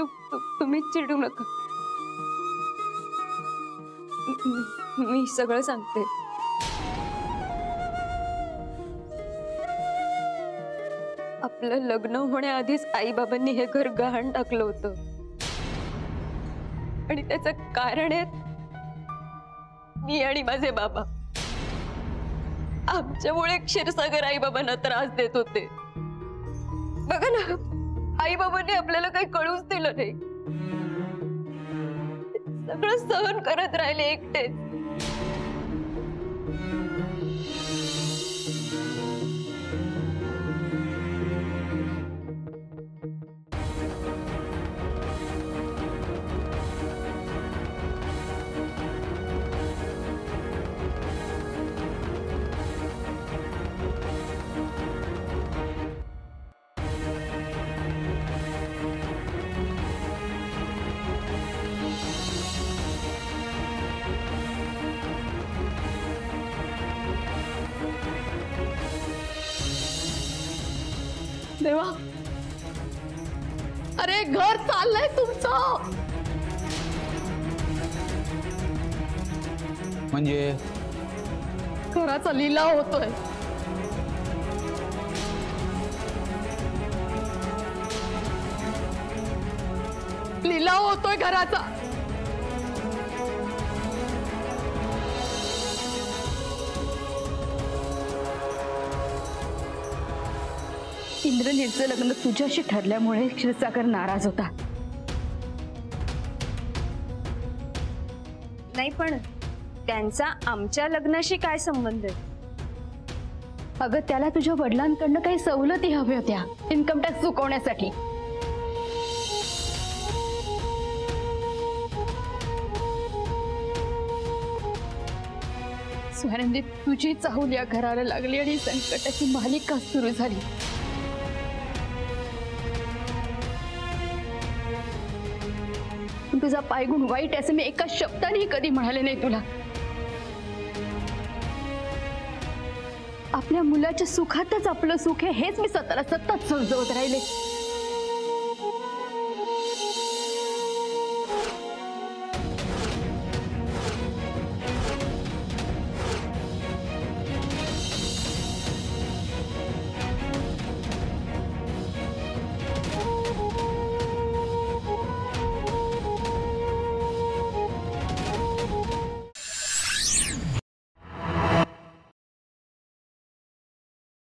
तुम्ही चिडू नका, मी सगळं सांगते। आपलं लग्न होण्याआधीच आई बाबांनी हे घर गहाण टाकलं होतं आणि त्याचं कारण आहे मी आणि माझे बाबा। आमच्यामुळे क्षीरसागर आई बाबांना त्रास देत होते। बघा ना, आई बाबांनी आपल्याला काही कळूच दिलं नाही, सगळं सहन करत राहिले एकटेच। देवा, अरे घर चाललंय तुमचं। म्हणजे घराचा लिलाव होतोय। लिलाव होतोय घराचा। इंद्रनीलचं लग्न तुझ्याशी ठरल्यामुळे क्षीरसागर नाराज होता। नाही, पण त्यांचा आमच्या लग्नाशी काय संबंध आहे? अगं, त्याला तुझ्या वडिलांकडनं काही सवलती हव्या होत्या इन्कम टॅक्स चुकवण्यासाठी। स्वानंदी, तुझी चाहूल या घराला लागली आणि संकटाची मालिका सुरू झाली। तुझा पायगुण वाईट असं मी एका शब्दानेही कधी म्हणाले नाही तुला। आपल्या मुलाच्या सुखातच आपलं सुख आहे हेच मी स्वतःला सतत समजवत राहिले।